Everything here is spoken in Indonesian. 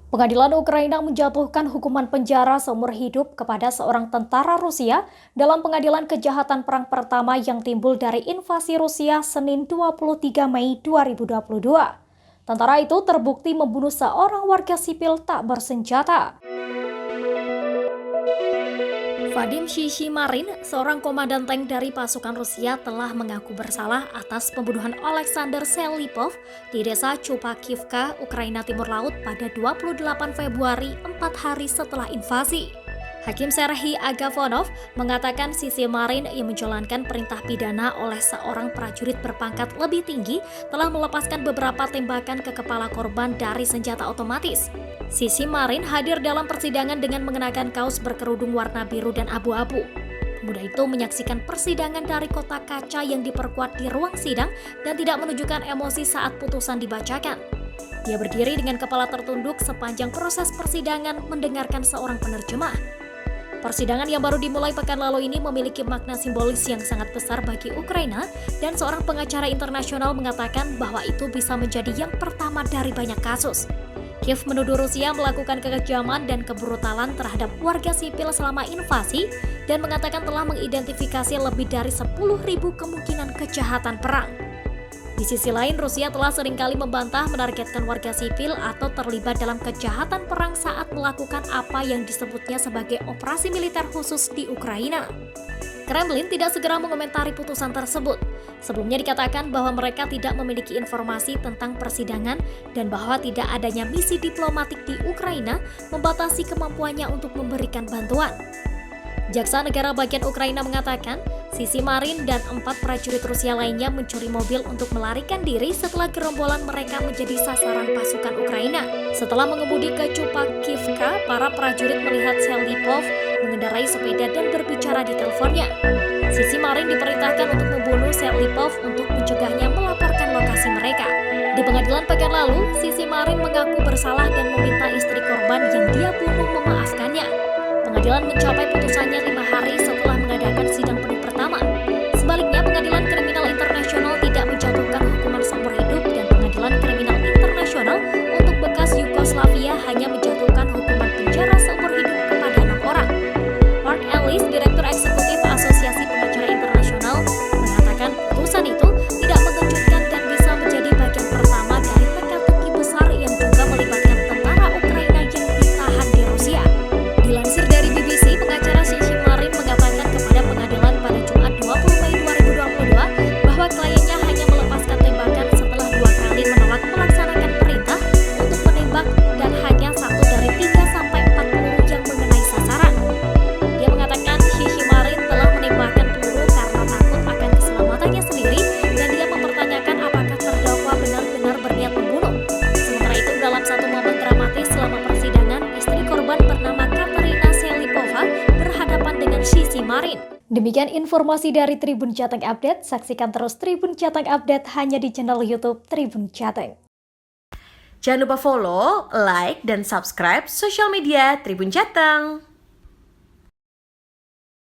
Pengadilan Ukraina menjatuhkan hukuman penjara seumur hidup kepada seorang tentara Rusia dalam pengadilan kejahatan perang pertama yang timbul dari invasi Rusia Senin 23 Mei 2022. Tentara itu terbukti membunuh seorang warga sipil tak bersenjata. Vadim Shishimarin, seorang komandan tank dari pasukan Rusia, telah mengaku bersalah atas pembunuhan Alexander Selipov di desa Chupakivka, Ukraina Timur Laut pada 28 Februari, 4 hari setelah invasi. Hakim Serhiy Agafonov mengatakan Shishimarin yang menjalankan perintah pidana oleh seorang prajurit berpangkat lebih tinggi telah melepaskan beberapa tembakan ke kepala korban dari senjata otomatis. Shishimarin hadir dalam persidangan dengan mengenakan kaos berkerudung warna biru dan abu-abu. Pemuda itu menyaksikan persidangan dari kotak kaca yang diperkuat di ruang sidang dan tidak menunjukkan emosi saat putusan dibacakan. Dia berdiri dengan kepala tertunduk sepanjang proses persidangan mendengarkan seorang penerjemah. Persidangan yang baru dimulai pekan lalu ini memiliki makna simbolis yang sangat besar bagi Ukraina, dan seorang pengacara internasional mengatakan bahwa itu bisa menjadi yang pertama dari banyak kasus. Kiev menuduh Rusia melakukan kekejaman dan kebrutalan terhadap warga sipil selama invasi dan mengatakan telah mengidentifikasi lebih dari 10.000 kemungkinan kejahatan perang. Di sisi lain, Rusia telah seringkali membantah menargetkan warga sipil atau terlibat dalam kejahatan perang saat melakukan apa yang disebutnya sebagai operasi militer khusus di Ukraina. Kremlin tidak segera mengomentari putusan tersebut. Sebelumnya dikatakan bahwa mereka tidak memiliki informasi tentang persidangan dan bahwa tidak adanya misi diplomatik di Ukraina membatasi kemampuannya untuk memberikan bantuan. Jaksa Negara bagian Ukraina mengatakan, Shishimarin dan 4 prajurit Rusia lainnya mencuri mobil untuk melarikan diri setelah gerombolan mereka menjadi sasaran pasukan Ukraina. Setelah mengemudi ke Chupakivka, para prajurit melihat Selipov mengendarai sepeda dan berbicara di teleponnya. Shishimarin diperintahkan untuk membunuh Selipov untuk mencegahnya melaporkan lokasi mereka. Di pengadilan pekan lalu, Shishimarin mengaku bersalah dan meminta istri korban yang dia bunuh memaafkannya. Pengadilan mencapai putusannya 5 hari setelah mengadakan sidang penuh pertama. Sebaliknya, Pengadilan Kriminal Internasional tidak menjatuhkan hukuman seumur hidup dan Pengadilan Kriminal Internasional untuk bekas Yugoslavia hanya menjatuhkan hukuman penjara seumur hidup kepada 6 orang. Mark Ellis, Direktur Eksekutif Asosiasi Pengacara Internasional, mengatakan putusan itu tidak mengejutkan dan bisa menjadi bagian pertama dari teka-teki besar yang juga melibatkan tentara Ukraina yang ditahan di Rusia. Dilansir dari BBC, pengacara Shishimarin mengatakan kepada pengadilan pada Jumat 20 Mei 2022 bahwa kliennya hanya melepaskan tembakan setelah 2 kali menolak melaksanakan perintah untuk menembak dan hanya 1 dari 3 sampai 4 peluru yang mengenai sasaran. Dia mengatakan Shishimarin telah menembakkan peluru karena takut akan keselamatannya sendiri dan dia mempertanyakan apakah terdakwa benar-benar berniat membunuh. Sementara itu, dalam satu momen dramatis selama persidangan, istri korban bernama Katerina Selipova berhadapan dengan Shishimarin. Demikian informasi dari Tribun Jateng Update. Saksikan terus Tribun Jateng Update hanya di channel YouTube Tribun Jateng. Jangan lupa follow, like, dan subscribe sosial media Tribun Jateng.